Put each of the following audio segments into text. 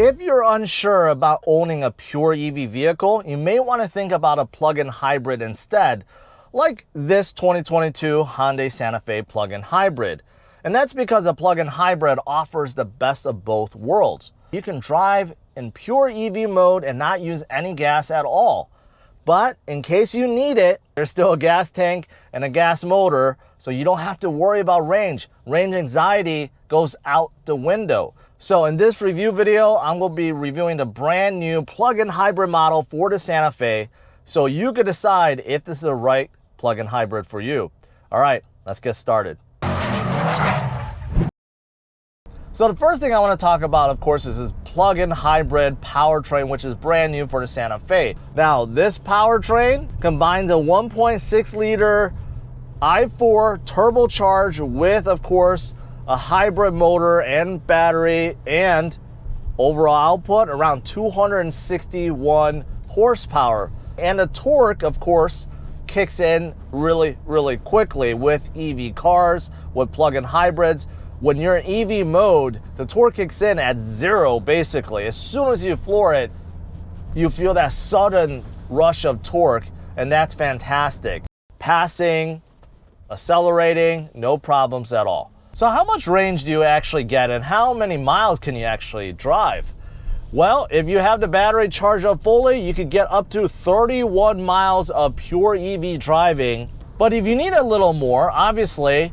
If you're unsure about owning a pure EV vehicle, you may want to think about a plug-in hybrid instead, like this 2022 Hyundai Santa Fe plug-in hybrid. And that's because a plug-in hybrid offers the best of both worlds. You can drive in pure EV mode and not use any gas at all. But in case you need it, there's still a gas tank and a gas motor, so you don't have to worry about range. Range anxiety goes out the window. So in this review video, I'm going to be reviewing the brand new plug-in hybrid model for the Santa Fe, so you can decide if this is the right plug-in hybrid for you. All right, let's get started. So the first thing I want to talk about, of course, is this plug-in hybrid powertrain, which is brand new for the Santa Fe. Now, this powertrain combines a 1.6 liter i4 turbocharged with, of course, a hybrid motor and battery, and overall output around 261 horsepower. And the torque, of course, kicks in really quickly with EV cars, with plug-in hybrids. When you're in EV mode, the torque kicks in at zero, basically. As soon as you floor it, you feel that sudden rush of torque, and that's fantastic. Passing, accelerating, no problems at all. So how much range do you actually get, and how many miles can you actually drive? Well, if you have the battery charged up fully, you could get up to 31 miles of pure EV driving. But if you need a little more, obviously,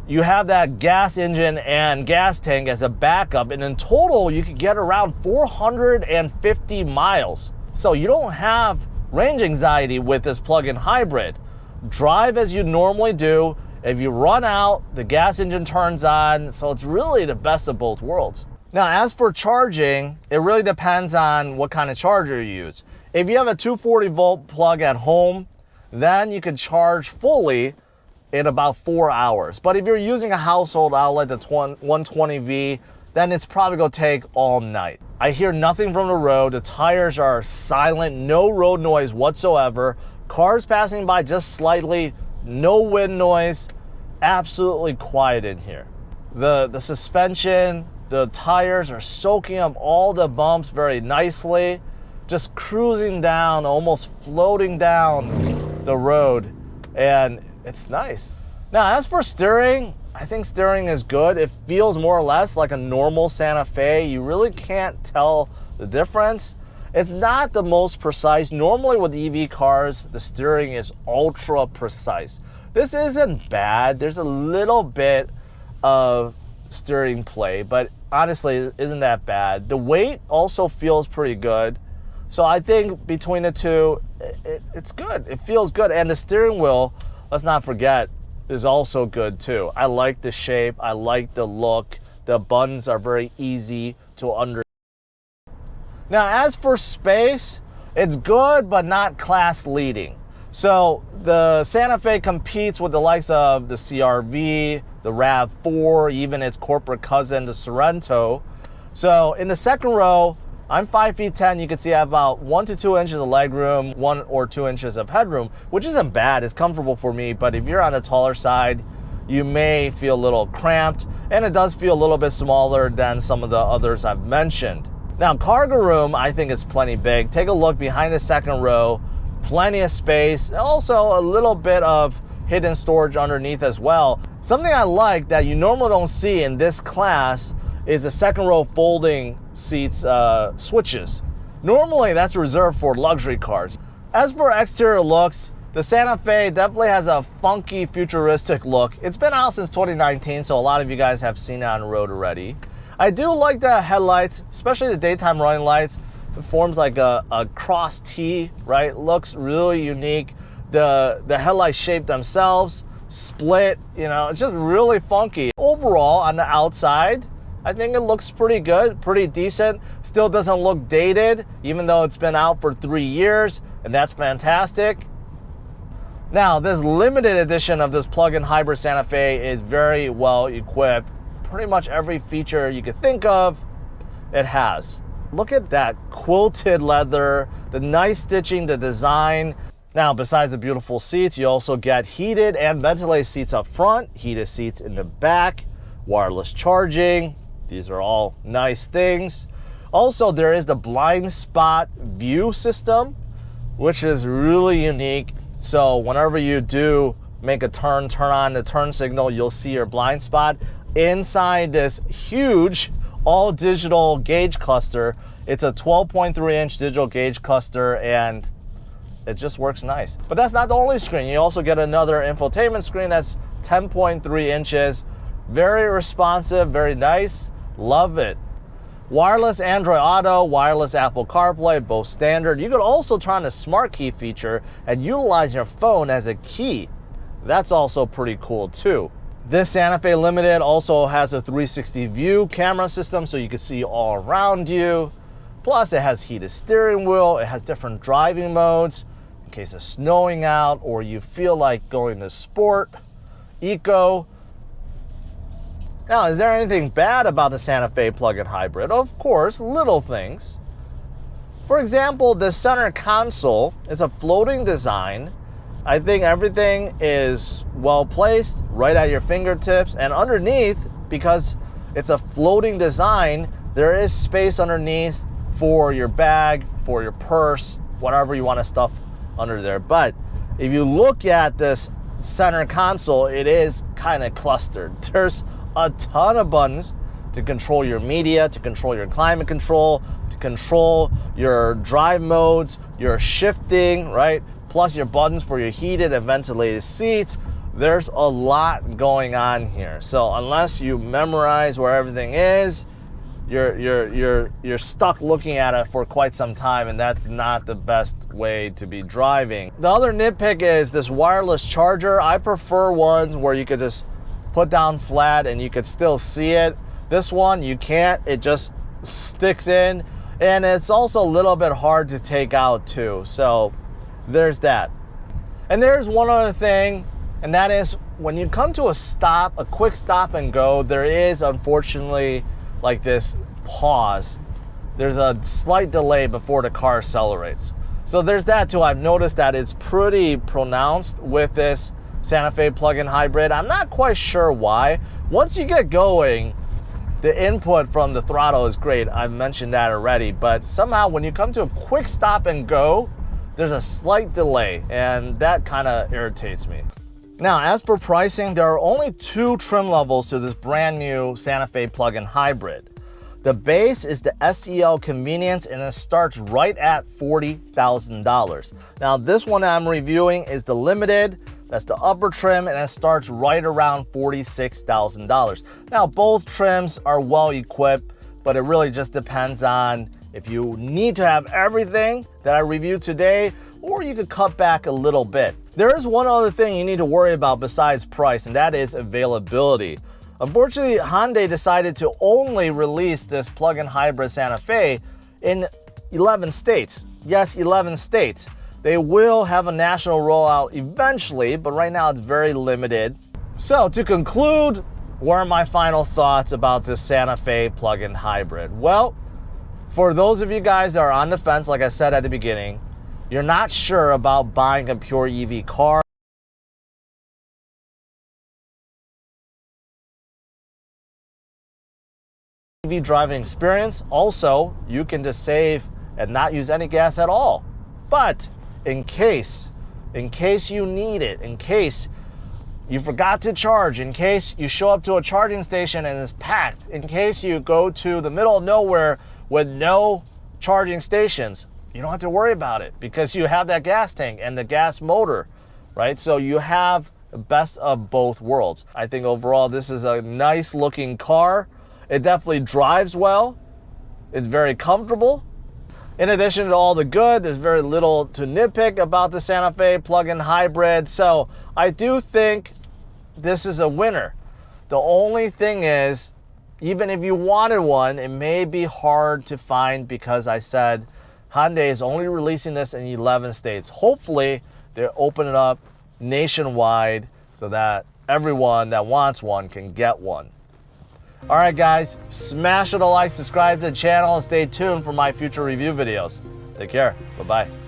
you have that gas engine and gas tank as a backup, and in total you could get around 450 miles. So you don't have range anxiety with this plug-in hybrid. Drive as you normally do. If you run out, the gas engine turns on, so it's really the best of both worlds. Now, as for charging, it really depends on what kind of charger you use. If you have a 240 volt plug at home, then you can charge fully in about 4 hours. But if you're using a household outlet, the 120V, then it's probably gonna take all night. I hear nothing from the road. The tires are silent, no road noise whatsoever. Cars passing by just slightly, no wind noise, absolutely quiet in here. The suspension, the tires are soaking up all the bumps very nicely, just cruising down, almost floating down the road, and it's nice. Now, as for steering, I think steering is good. It feels more or less like a normal Santa Fe. You really can't tell the difference. It's not the most precise. Normally with EV cars, the steering is ultra precise. This isn't bad. There's a little bit of steering play, but honestly, it isn't that bad. The weight also feels pretty good. So I think between the two, it's good. It feels good. And the steering wheel, let's not forget, is also good too. I like the shape. I like the look. The buttons are very easy to understand. Now, as for space, it's good, but not class leading. So the Santa Fe competes with the likes of the CR-V, the RAV4, even its corporate cousin, the Sorento. So in the second row, I'm 5'10". You can see I have about 1 to 2 inches of legroom, 1 or 2 inches of headroom, which isn't bad. It's comfortable for me, but if you're on the taller side, you may feel a little cramped, and it does feel a little bit smaller than some of the others I've mentioned. Now, cargo room, I think is plenty big. Take a look behind the second row, plenty of space, also a little bit of hidden storage underneath as well. Something I like that you normally don't see in this class is the second row folding seats switches. Normally that's reserved for luxury cars. As for exterior looks, the Santa Fe definitely has a funky futuristic look. It's been out since 2019, so a lot of you guys have seen it on the road already. I do like the headlights, especially the daytime running lights. It forms like a cross T, right? Looks really unique. The headlight shape themselves, split, you know, it's just really funky. Overall, on the outside, I think it looks pretty good, pretty decent. Still doesn't look dated, even though it's been out for 3 years, and that's fantastic. Now, this limited edition of this plug-in hybrid Santa Fe is very well equipped. Pretty much every feature you could think of, it has. Look at that quilted leather, the nice stitching, the design. Now, besides the beautiful seats, you also get heated and ventilated seats up front, heated seats in the back, wireless charging. These are all nice things. Also, there is the blind spot view system, which is really unique. So whenever you do make a turn on the turn signal, you'll see your blind spot inside this huge all digital gauge cluster. It's a 12.3-inch digital gauge cluster, and it just works nice. But that's not the only screen. You also get another infotainment screen that's 10.3 inches. Very responsive, very nice. Love it. Wireless Android Auto, wireless Apple CarPlay, both standard. You could also turn on the smart key feature and utilize your phone as a key. That's also pretty cool too. This Santa Fe Limited also has a 360 view camera system, so you can see all around you. Plus it has heated steering wheel, it has different driving modes in case it's snowing out or you feel like going to sport, eco. Now, is there anything bad about the Santa Fe plug-in hybrid? Of course, little things. For example, the center console is a floating design. I think everything is well placed right at your fingertips, and underneath, because it's a floating design, there is space underneath for your bag, for your purse, whatever you want to stuff under there. But if you look at this center console, it is kind of clustered. There's a ton of buttons to control your media, to control your climate control, to control your drive modes, your shifting, right? Plus your buttons for your heated and ventilated seats. There's a lot going on here. So unless you memorize where everything is, you're stuck looking at it for quite some time, and that's not the best way to be driving. The other nitpick is this wireless charger. I prefer ones where you could just put down flat and you could still see it. This one you can't, it just sticks in, and it's also a little bit hard to take out too. So there's that. And there's one other thing, and that is when you come to a stop, a quick stop and go, there is unfortunately like this pause. There's a slight delay before the car accelerates. So there's that too. I've noticed that it's pretty pronounced with this Santa Fe plug-in hybrid. I'm not quite sure why. Once you get going, the input from the throttle is great. I've mentioned that already, but somehow when you come to a quick stop and go, there's a slight delay, and that kind of irritates me. Now, as for pricing, there are only two trim levels to this brand new Santa Fe plug-in hybrid. The base is the SEL Convenience, and it starts right at $40,000. Now, this one I'm reviewing is the Limited. That's the upper trim, and it starts right around $46,000. Now, both trims are well equipped, but it really just depends on if you need to have everything that I reviewed today, or you could cut back a little bit. There is one other thing you need to worry about besides price, and that is availability. Unfortunately, Hyundai decided to only release this plug-in hybrid Santa Fe in 11 states. Yes, 11 states. They will have a national rollout eventually, but right now it's very limited. So to conclude, what are my final thoughts about this Santa Fe plug-in hybrid? Well, for those of you guys that are on the fence, like I said at the beginning, you're not sure about buying a pure EV car, EV driving experience, also, you can just save and not use any gas at all. But in case you need it, in case you forgot to charge, in case you show up to a charging station and it's packed, in case you go to the middle of nowhere with no charging stations, you don't have to worry about it because you have that gas tank and the gas motor, right? So you have the best of both worlds. I think overall this is a nice looking car. It definitely drives well. It's very comfortable. In addition to all the good, there's very little to nitpick about the Santa Fe plug-in hybrid. So I do think this is a winner. The only thing is, even if you wanted one, it may be hard to find because I said Hyundai is only releasing this in 11 states. Hopefully, they open it up nationwide so that everyone that wants one can get one. All right, guys, smash it a like, subscribe to the channel, and stay tuned for my future review videos. Take care. Bye-bye.